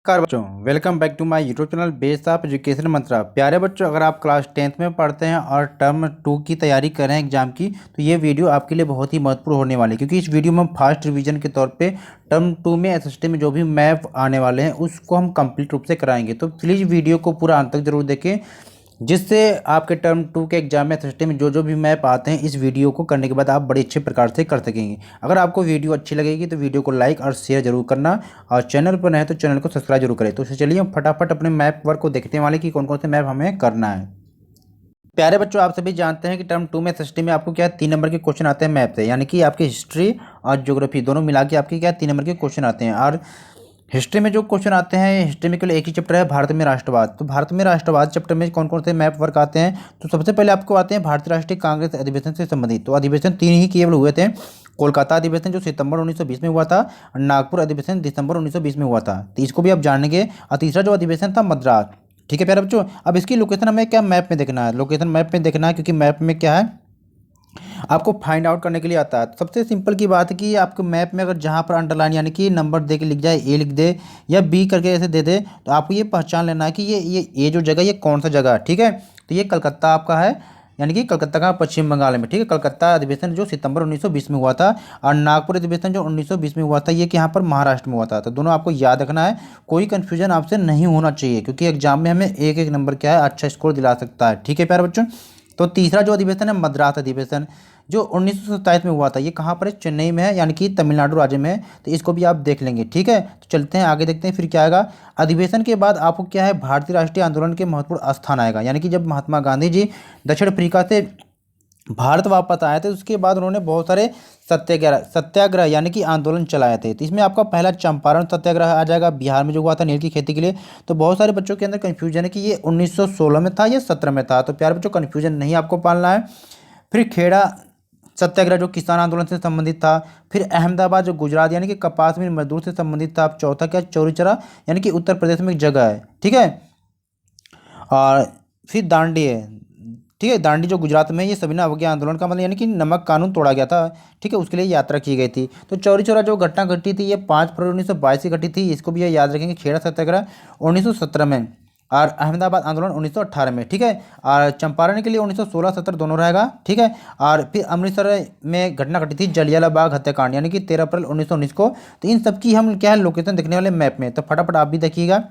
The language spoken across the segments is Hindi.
नमस्कार बच्चों, welcome back to my YouTube channel base of education Mantra. प्यारे बच्चों, अगर आप क्लास 10th में पढ़ते हैं और टर्म 2 की तैयारी कर रहे हैं एग्जाम की, तो ये वीडियो आपके लिए बहुत ही महत्वपूर्ण होने वाली है, क्योंकि इस वीडियो में हम फर्स्ट रिवीजन के तौर पे टर्म 2 में एसएसटी में जो भी मैप आने वाले हैं उसको हम कंप्लीट रूप से कराएंगे। तो प्लीज़ वीडियो को पूरा अंत तक जरूर देखें, जिससे आपके टर्म 2 के एग्जाम में एसएसटी में जो जो भी मैप आते हैं इस वीडियो को करने के बाद आप बड़े अच्छे प्रकार से कर सकेंगे। अगर आपको वीडियो अच्छी लगेगी तो वीडियो को लाइक और शेयर जरूर करना, और चैनल पर नए तो चैनल को सब्सक्राइब जरूर करें। तो चलिए हम फटाफट अपने मैप वर्क को देखने वाले कि कौन कौन से मैप हमें करना है। प्यारे बच्चों, आप सभी जानते हैं कि टर्म 2 में एसएसटी में आपको क्या है 3 नंबर के क्वेश्चन आते हैं मैप से, यानी कि आपकी हिस्ट्री और ज्योग्राफी दोनों मिला के आपके क्या 3 नंबर के क्वेश्चन आते हैं। और हिस्ट्री में जो क्वेश्चन आते हैं, हिस्ट्री में केवल एक ही चैप्टर है, भारत में राष्ट्रवाद। तो भारत में राष्ट्रवाद चैप्टर में कौन कौन से मैप वर्क आते हैं, तो सबसे पहले आपको आते हैं भारतीय राष्ट्रीय कांग्रेस अधिवेशन से संबंधित। तो अधिवेशन 3 ही केवल हुए थे। कोलकाता अधिवेशन जो सितंबर 1920 में हुआ था, और नागपुर अधिवेशन दिसंबर 1920 में हुआ था, तो इसको भी आप जानेंगे। और तीसरा जो अधिवेशन था मद्रास। ठीक है प्यारे बच्चों, अब इसकी लोकेशन हमें क्या मैप में देखना है, लोकेशन मैप में देखना है, क्योंकि मैप में क्या है आपको फाइंड आउट करने के लिए आता है। तो सबसे सिंपल की बात है कि आपको मैप में अगर जहाँ पर अंडरलाइन यानी कि नंबर दे के लिख जाए, ए लिख दे या बी करके ऐसे दे दे, तो आपको ये पहचान लेना है कि ये जो जगह ये कौन सा जगह है। ठीक है, तो ये कलकत्ता आपका है, यानी कि कलकत्ता का पश्चिम बंगाल में। ठीक है, कलकत्ता अधिवेशन जो सितंबर 1920 में हुआ था, और नागपुर अधिवेशन जो 1920 में हुआ था, ये कि यहाँ पर महाराष्ट्र में हुआ था। तो दोनों आपको याद रखना है, कोई कन्फ्यूजन आपसे नहीं होना चाहिए, क्योंकि एग्जाम में हमें एक एक नंबर क्या है अच्छा स्कोर दिला सकता है। ठीक है प्यारे बच्चों, तो तीसरा जो अधिवेशन है मद्रास अधिवेशन जो 1927 में हुआ था, ये कहाँ पर है, चेन्नई में है, यानी कि तमिलनाडु राज्य में है। तो इसको भी आप देख लेंगे। ठीक है, तो चलते हैं आगे, देखते हैं फिर क्या आएगा। अधिवेशन के बाद आपको क्या है भारतीय राष्ट्रीय आंदोलन के महत्वपूर्ण स्थान आएगा, यानी कि जब महात्मा गांधी जी दक्षिण अफ्रीका से भारत वापस आए थे, उसके बाद उन्होंने बहुत सारे सत्याग्रह यानी कि आंदोलन चलाए थे। तो इसमें आपका पहला चंपारण सत्याग्रह आ जाएगा, बिहार में जो हुआ था नील की खेती के लिए। तो बहुत सारे बच्चों के अंदर कन्फ्यूजन है कि ये 1916 में था या 17 में था, तो प्यारे बच्चों कन्फ्यूजन नहीं आपको पालना है। फिर खेड़ा सत्याग्रह जो किसान आंदोलन से संबंधित था। फिर अहमदाबाद जो गुजरात यानी कि कपास मिल मजदूर से संबंधित था। चौथा क्या, चौरी चौरा यानी कि उत्तर प्रदेश में एक जगह है। ठीक है, और फिर दांडी है। ठीक है, दांडी जो गुजरात में है, ये सविनय अवज्ञा आंदोलन का मतलब यानी कि नमक कानून तोड़ा गया था। ठीक है, उसके लिए यात्रा की गई थी। तो चौरी चौरा जो घटना घटी थी, ये 5 फरवरी 1922 की घटी थी, इसको भी ये याद रखेंगे। खेड़ा सत्याग्रह 1917 में, और अहमदाबाद आंदोलन 1918 में। ठीक है, और चंपारण के लिए 1916-17 दोनों रहेगा। ठीक है, और फिर अमृतसर में घटना घटी थी जलियांवाला बाग हत्याकांड, यानी कि 13 अप्रैल 1919 को। तो इन सब की हम क्या है लोकेशन देखने वाले मैप में, तो फटाफट आप भी देखिएगा।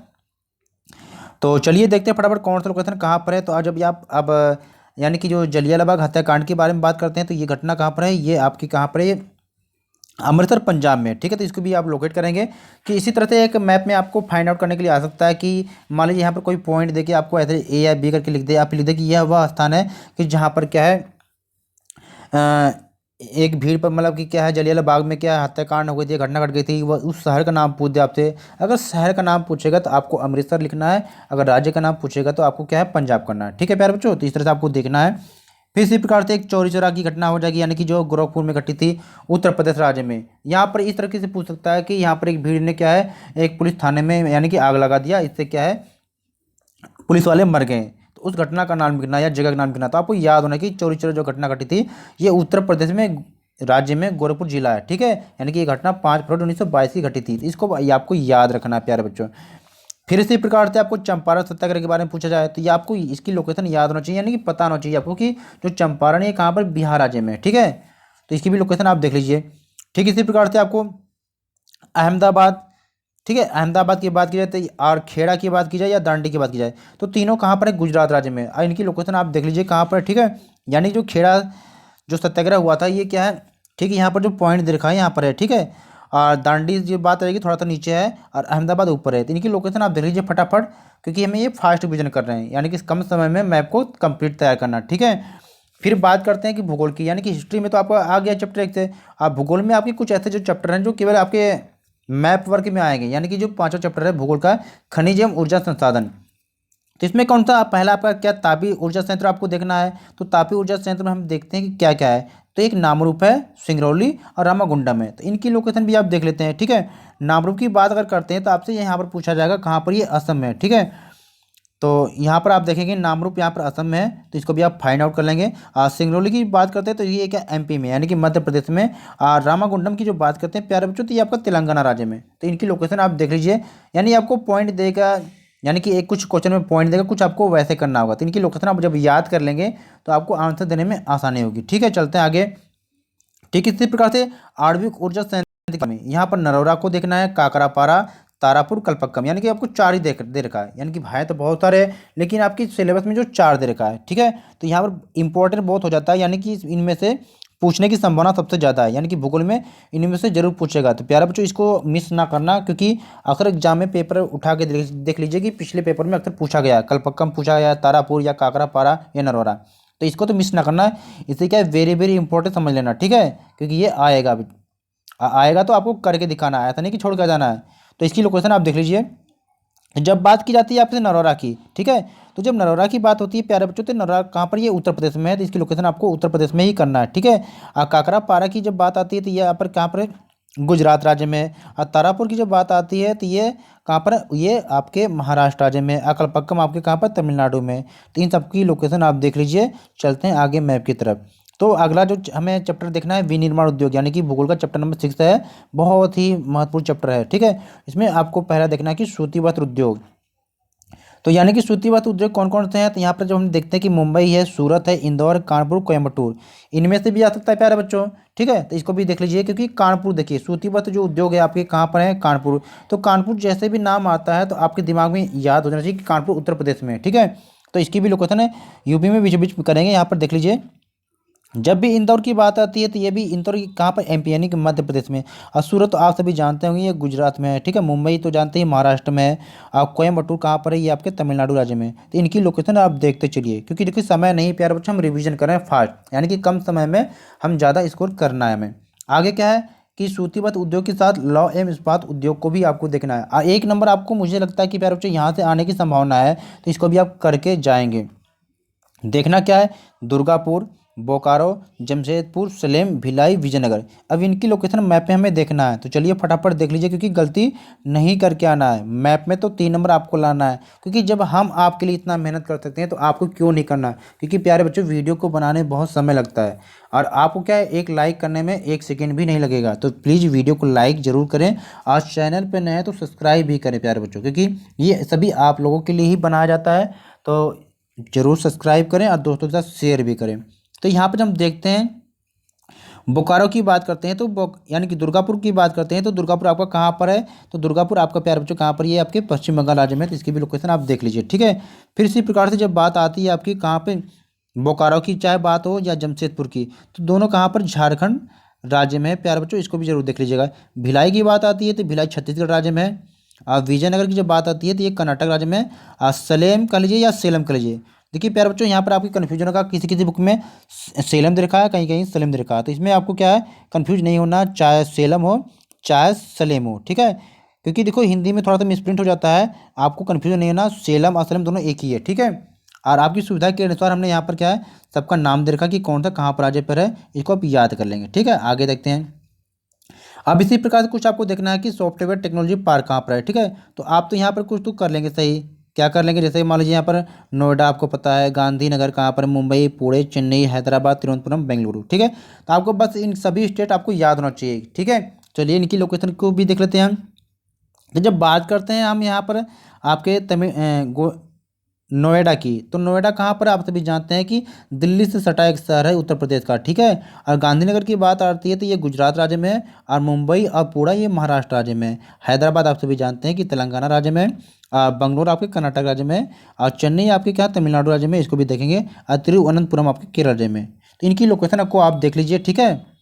तो चलिए देखते हैं फटाफट कौन सा लोकेशन कहाँ पर है। तो आज जब आप अब यानी कि जो जलियांवाला बाग हत्याकांड के बारे में बात करते हैं, तो ये घटना कहाँ पर है, ये आपकी कहाँ पर है, ये अमृतसर पंजाब में। ठीक है, तो इसको भी आप लोकेट करेंगे। कि इसी तरह से एक मैप में आपको फाइंड आउट करने के लिए आ सकता है कि मान लीजिए यहाँ पर कोई पॉइंट देके आपको ऐसे ए या बी करके लिख दे, आप लिख दे कि यह वह स्थान है कि जहाँ पर क्या है एक भीड़ पर मतलब कि क्या है जलियांवाला बाग में क्या हत्याकांड हो गई थी, घटना घट गई थी, वह उस शहर का नाम पूछ दे आपसे। अगर शहर का नाम पूछेगा तो आपको अमृतसर लिखना है, अगर राज्य का नाम पूछेगा तो आपको क्या है पंजाब करना है। ठीक है प्यारे बच्चों, तो इस तरह से आपको देखना है। फिर इसी प्रकार से एक चौरी चौरा की घटना हो जाएगी, यानी कि जो गोरखपुर में घटी थी उत्तर प्रदेश राज्य में। यहाँ पर इस तरीके से पूछ सकता है कि यहाँ पर एक भीड़ ने क्या है एक पुलिस थाने में यानी कि आग लगा दिया, इससे क्या है पुलिस वाले मर गए। तो उस घटना का नाम लिखना या जगह का नाम लिखना। तो आपको याद होना कि चौरी चौरा जो घटना घटी थी ये उत्तर प्रदेश में राज्य में गोरखपुर जिला है। ठीक है, यानी कि ये घटना 5 फरवरी 1922 की घटी थी। इसको आपको याद रखना है प्यारे बच्चों। फिर इसी प्रकार से आपको चंपारण सत्याग्रह के बारे में पूछा जाए तो ये आपको इसकी लोकेशन याद होना चाहिए, यानी कि पता होना चाहिए आपको कि जो चंपारण है कहाँ पर, बिहार राज्य में। ठीक है, तो इसकी भी लोकेशन आप देख लीजिए। ठीक इसी प्रकार से आपको अहमदाबाद, ठीक है, अहमदाबाद की बात की जाए तो और खेड़ा की बात की जाए या दांडी की बात की जाए, तो तीनों कहाँ पर है, गुजरात राज्य में। और इनकी लोकेशन आप देख लीजिए कहाँ पर है। ठीक है, यानी जो खेड़ा जो सत्याग्रह हुआ था ये क्या है, ठीक है, यहाँ पर जो पॉइंट दे रखा है यहाँ पर है। ठीक है, और दांडी जो बात रहेगी थोड़ा सा नीचे है, और अहमदाबाद ऊपर है। तो इनकी लोकेशन आप देख लीजिए फटाफट, क्योंकि हमें ये फास्ट रिवीजन कर रहे हैं, यानी कि कम समय में मैप को कंप्लीट तैयार करना। ठीक है, फिर बात करते हैं कि भूगोल की, यानी कि हिस्ट्री में तो आपका आ गया चैप्टर 1 से। आप भूगोल में आपके कुछ ऐसे जो चैप्टर हैं जो केवल आपके मैप वर्क में आएंगे, यानी कि जो 5वां चैप्टर है भूगोल का, खनिज एवं ऊर्जा संसाधन। तो इसमें कौन सा पहला आपका क्या तापी ऊर्जा संयंत्र आपको देखना है। तो तापी ऊर्जा संयंत्र में हम देखते हैं कि क्या क्या है। तो एक नामरूप है, सिंगरौली और रामागुंडम है। तो इनकी लोकेशन भी आप देख लेते हैं। ठीक है, नामरूप की बात अगर करते हैं तो आपसे यहाँ पर पूछा जाएगा कहाँ पर, ये असम है। ठीक है, तो यहाँ पर आप देखेंगे नामरूप यहाँ पर असम में है, तो इसको भी आप फाइंड आउट कर लेंगे। सिंगरौली की बात करते हैं तो ये क्या एमपी में यानी कि मध्य प्रदेश में। रामागुंडम की जो बात करते हैं प्यारे बच्चों, तो ये आपका तेलंगाना राज्य में। तो इनकी लोकेशन आप देख लीजिए, यानी आपको पॉइंट देगा, यानी कि एक कुछ क्वेश्चन में पॉइंट देगा, कुछ आपको वैसे करना होगा। तो इनकी लोकेशन आप जब याद कर लेंगे तो आपको आंसर देने में आसानी होगी। ठीक है, चलते हैं आगे। ठीक इसी प्रकार से आणविक ऊर्जा संयंत्र में यहाँ पर नरोरा को देखना है, काकरापारा, तारापुर, कल्पक्कम, यानी कि आपको चार ही दे रखा है। यानी कि भाई तो बहुत सारे हैं, लेकिन आपकी सिलेबस में जो चार दे रखा है। ठीक है, तो यहाँ पर इंपॉर्टेंट बहुत हो जाता है, यानी कि इनमें से पूछने की संभावना सबसे ज़्यादा है, यानी कि भूगोल में इनमें से जरूर पूछेगा। तो प्यारे बच्चों इसको मिस ना करना, क्योंकि अक्सर एग्जाम में पेपर उठा के देख लीजिए कि पिछले पेपर में अक्सर पूछा गया, कल्पक्कम पूछा गया, तारापुर या काकरापारा या नरोरा। तो इसको तो मिस ना करना है, इससे क्या है वेरी वेरी इंपॉर्टेंट समझ लेना। ठीक है, क्योंकि ये आएगा अभी, आएगा तो आपको करके दिखाना है, ऐसा नहीं कि छोड़ कर जाना है। तो इसकी लोकेशन आप देख लीजिए। जब बात की जाती है आपसे नरोरा की, ठीक है, तो जब नरोरा की बात होती है प्यारे बच्चों, तो नरोरा कहाँ पर, ये उत्तर प्रदेश में है, तो इसकी लोकेशन आपको उत्तर प्रदेश में ही करना है। ठीक है, काकरापारा की जब बात आती है तो ये यहाँ पर कहाँ पर है, गुजरात राज्य में है। और तारापुर की जब बात आती है तो ये कहाँ पर, ये आपके महाराष्ट्र राज्य में। अकलपक्कम आपके कहाँ पर, तमिलनाडु में। तो इन सबकी लोकेशन आप देख लीजिए। चलते हैं आगे मैप की तरफ। तो अगला जो हमें चैप्टर देखना है विनिर्माण उद्योग, यानी कि भूगोल का चैप्टर नंबर 6 है। बहुत ही महत्वपूर्ण चैप्टर है। ठीक है, इसमें आपको पहला देखना है कि सूती वस्त्र उद्योग। तो यानी कि सूती वस्त्र उद्योग कौन कौन से हैं, तो यहाँ पर जब हम देखते हैं कि मुंबई है, सूरत है, इंदौर, कानपुर, कोयम्बटूर, इनमें से भी आ सकता है प्यारे बच्चों। ठीक है, तो इसको भी देख लीजिए, क्योंकि कानपुर देखिए सूती वस्त्र जो उद्योग है आपके कहाँ पर है, कानपुर। तो कानपुर जैसे भी नाम आता है तो आपके दिमाग में याद हो जाना चाहिए कि कानपुर उत्तर प्रदेश में है। ठीक है, तो इसकी भी लोकेशन है, यूपी में बीच बीच करेंगे। यहाँ पर देख लीजिए, जब भी इंदौर की बात आती है तो ये भी इंदौर की कहाँ पर, एमपी यानी कि मध्य प्रदेश में। और सूरत तो आप सभी जानते होंगे ये गुजरात में है। ठीक है, मुंबई तो जानते ही महाराष्ट्र में है। और कोयम्बटूर कहाँ पर है, ये आपके तमिलनाडु राज्य में। तो इनकी लोकेशन आप देखते चलिए, क्योंकि देखिए समय नहीं प्यारे बच्चों, हम रिवीजन करें फास्ट, यानी कि कम समय में हम ज़्यादा स्कोर करना है हमें। आगे क्या है कि सूतीबद्ध उद्योग के साथ लौह एवं इस्पात उद्योग को भी आपको देखना है। एक नंबर आपको मुझे लगता है कि प्यारे बच्चों यहाँ से आने की संभावना है, तो इसको भी आप करके जाएंगे। देखना क्या है, दुर्गापुर, बोकारो, जमशेदपुर, सलेम, भिलाई, विजयनगर। अब इनकी लोकेशन मैप में हमें देखना है, तो चलिए फटाफट देख लीजिए, क्योंकि गलती नहीं करके आना है। मैप में तो 3 नंबर आपको लाना है, क्योंकि जब हम आपके लिए इतना मेहनत कर सकते हैं तो आपको क्यों नहीं करना। क्योंकि प्यारे बच्चों वीडियो को बनाने में बहुत समय लगता है, और आपको क्या है एक लाइक करने में 1 सेकेंड भी नहीं लगेगा। तो प्लीज़ वीडियो को लाइक ज़रूर करें। आज चैनल पर नए हैं तो सब्सक्राइब भी करें प्यारे बच्चों, क्योंकि ये सभी आप लोगों के लिए ही बनाया जाता है। तो जरूर सब्सक्राइब करें और दोस्तों के साथ शेयर भी करें। तो यहाँ पर हम देखते हैं, बोकारो की बात करते हैं तो यानी कि दुर्गापुर की बात करते हैं तो दुर्गापुर आपका कहाँ पर है, तो दुर्गापुर आपका प्यारे बच्चों कहाँ पर, ये आपके पश्चिम बंगाल राज्य में। तो इसकी भी लोकेशन आप देख लीजिए। ठीक है, फिर इसी प्रकार से जब बात आती है आपकी कहाँ पे, बोकारो की चाहे बात हो या जमशेदपुर की, तो दोनों कहाँ पर, झारखंड राज्य में है प्यारे बच्चों, इसको भी जरूर देख लीजिएगा। भिलाई की बात आती है तो भिलाई छत्तीसगढ़ राज्य में है। विजयनगर की जब बात आती है तो ये कर्नाटक राज्य में है। सलेम कह लीजिए या सेलम कह लीजिए। देखिए प्यारे बच्चों यहाँ पर आपकी कन्फ्यूजन होगा, किसी किसी बुक में सेलम दे रखा है, कहीं कहीं सलेम दे रखा है। तो इसमें आपको क्या है कन्फ्यूज नहीं होना, चाहे सेलम हो चाहे सलेम हो। ठीक है, क्योंकि देखो हिंदी में थोड़ा सा मिसप्रिंट हो जाता है, आपको कन्फ्यूजन नहीं होना, सेलम और सलेम दोनों एक ही है। ठीक है, और आपकी सुविधा के अनुसार हमने यहाँ पर क्या है सबका नाम दे रखा कि कौन सा कहाँ पर राज्य पर है, इसको आप याद कर लेंगे। ठीक है, आगे देखते हैं। अब इसी प्रकार से कुछ आपको देखना है कि सॉफ्टवेयर टेक्नोलॉजी पार्क कहाँ पर है। ठीक है, तो आप तो यहाँ पर कुछ तो कर लेंगे सही, क्या कर लेंगे, जैसे मान लीजिए यहाँ पर नोएडा आपको पता है, गांधीनगर कहाँ पर, मुंबई, पुणे, चेन्नई, हैदराबाद, तिरुवनंतपुरम, बेंगलुरु। ठीक है, तो आपको बस इन सभी स्टेट आपको याद होना चाहिए। ठीक है, चलिए इनकी लोकेशन को भी देख लेते हैं हम। तो जब बात करते हैं हम यहाँ पर आपके नोएडा की, तो नोएडा कहाँ पर आप सभी जानते हैं कि दिल्ली से सटा एक शहर है उत्तर प्रदेश का। ठीक है, और गांधीनगर की बात आती है तो ये गुजरात राज्य में है, और मुंबई और पुणे ये महाराष्ट्र राज्य में है। हैदराबाद आप सभी जानते हैं कि तेलंगाना राज्य में है, बंगलोर आपके कर्नाटक राज्य में है, और चेन्नई आपके क्या तमिलनाडु राज्य में, इसको भी देखेंगे, और तिरुवनंतपुरम आपके केरल राज्य में। तो इनकी लोकेशन आपको आप देख लीजिए। ठीक है,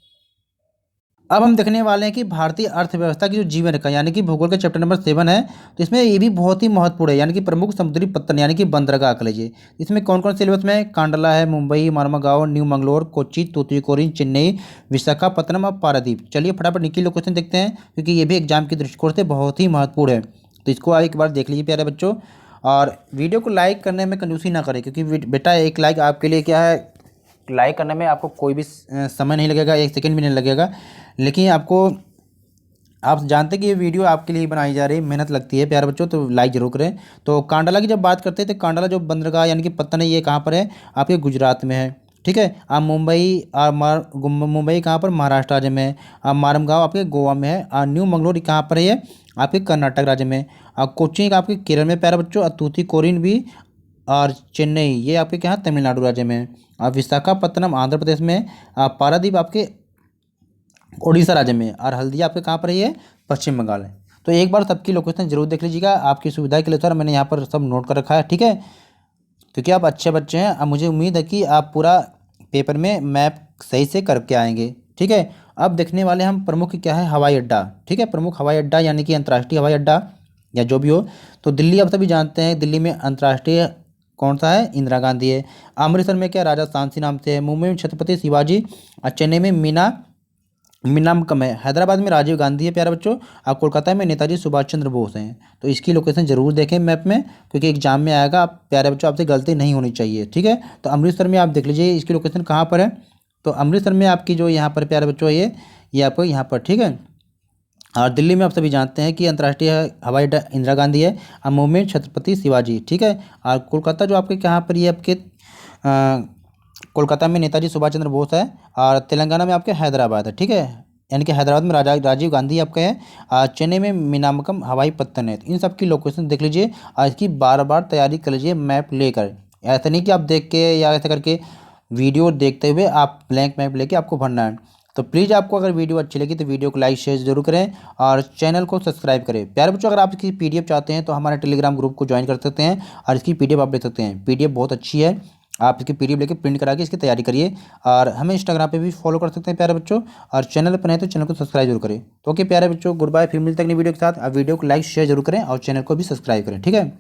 अब हम देखने वाले हैं कि भारतीय अर्थव्यवस्था की जो जीवन रेखा, यानी कि भूगोल का चैप्टर नंबर 7 है। तो इसमें ये भी बहुत ही महत्वपूर्ण है, यानी कि प्रमुख समुद्री पत्तन यानी कि बंदरगाह कह लीजिए। इसमें कौन कौन सिलेबस में है, कांडला है, मुंबई, मरमगांव, न्यू मंगलोर, कोच्चि, तूतुकुड़ीन, चेन्नई, विशाखापत्तनम और पारादीप। चलिए फटाफट निकी लोकेशन देखते हैं, क्योंकि ये भी एग्जाम के दृष्टिकोण से बहुत ही महत्वपूर्ण है। तो इसको आप एक बार देख लीजिए प्यारे बच्चों, और वीडियो को लाइक करने में कंजूसी ना करें, क्योंकि बेटा एक लाइक आपके लिए क्या है, लाइक करने में आपको कोई भी समय नहीं लगेगा, 1 सेकेंड भी नहीं लगेगा, लेकिन आपको आप जानते हैं कि ये वीडियो आपके लिए बनाई जा रही है, मेहनत लगती है प्यारे बच्चों, तो लाइक जरूर करें। तो कांडला की जब बात करते हैं तो कांडला जो बंदरगाह यानी कि पत्तन है, ये कहाँ पर है? आपके गुजरात में है। ठीक है। आप मुंबई मुंबई कहाँ पर? महाराष्ट्र राज्य में है। मारमगांव आपके गोवा में है। न्यू मंगलोर कहाँ पर है? ये आपके कर्नाटक राज्य में। कोचीन आपके केरल में प्यारे बच्चों। तूतीकोरिन भी और चेन्नई ये आपके क्या है? तमिलनाडु राज्य में है। विशाखापत्तनम आंध्र प्रदेश में है। पारादीप आपके उड़ीसा राज्य में। और हल्दिया आपके कहाँ पर है? ये पश्चिम बंगाल है। तो एक बार सबकी लोकेशन जरूर देख लीजिएगा, आपकी सुविधा के लिए सर मैंने यहाँ पर सब नोट कर रखा है। ठीक है, क्योंकि आप अच्छे बच्चे हैं। अब मुझे उम्मीद है कि आप पूरा पेपर में मैप सही से करके आएंगे। ठीक है। अब देखने वाले हम प्रमुख क्या है? हवाई अड्डा। ठीक है, प्रमुख हवाई अड्डा यानी कि अंतर्राष्ट्रीय हवाई अड्डा या जो भी हो। तो दिल्ली आप सभी जानते हैं, दिल्ली में अंतर्राष्ट्रीय कौन सा है? इंदिरा गांधी है। अमृतसर में क्या? राजा सांची नाम से है। मुंबई में छत्रपति शिवाजी और चेन्नई में मीनामकम है। हैदराबाद में राजीव गांधी है प्यारे बच्चों। और कोलकाता में नेताजी सुभाष चंद्र बोस हैं। तो इसकी लोकेशन जरूर देखें मैप में, क्योंकि एग्जाम में आएगा। आप प्यारे बच्चों, आपसे गलती नहीं होनी चाहिए। ठीक है। तो अमृतसर में आप देख लीजिए इसकी लोकेशन कहाँ पर है। तो अमृतसर में आपकी जो यहाँ पर प्यारे बच्चों ये आपको यहाँ पर। ठीक है। और दिल्ली में आप सभी जानते हैं कि अंतर्राष्ट्रीय हवाई अड्डा इंदिरा गांधी है। और मुंबई में छत्रपति शिवाजी। ठीक है। और कोलकाता जो आपके कहाँ पर ये आपके कोलकाता में नेताजी सुभाष चंद्र बोस है। और तेलंगाना में आपके हैदराबाद है। ठीक है, यानी कि हैदराबाद में राजीव गांधी आपका है। चेन्नई में मीनामकम हवाई पत्तन है। तो इन सब की लोकेशन देख लीजिए और इसकी बार बार तैयारी कर लीजिए मैप लेकर। ऐसा नहीं कि आप देख के या ऐसा करके वीडियो देखते हुए आप ब्लैंक मैप लेके आपको भरना है। तो प्लीज़ आपको अगर वीडियो अच्छी लगी तो वीडियो को लाइक शेयर जरूर करें और चैनल को सब्सक्राइब करें। प्यारे बच्चों, अगर आप इसकी पीडीएफ चाहते हैं तो हमारे टेलीग्राम ग्रुप को ज्वाइन कर सकते हैं और इसकी पीडीएफ आप ले सकते हैं। पीडीएफ बहुत अच्छी है, आप इसकी पीडीएफ लेके प्रिंट करा के इसकी तैयारी करिए। और हमें इंस्टाग्राम पे भी फॉलो कर सकते हैं प्यारे बच्चों। और चैनल पर नहीं तो चैनल को सब्सक्राइब जरूर करें। तो ओके प्यारे बच्चों, गुड बाय। फिर मिलते हैं नई वीडियो के साथ। आप वीडियो को लाइक शेयर जरूर करें और चैनल को भी सब्सक्राइब करें। ठीक है।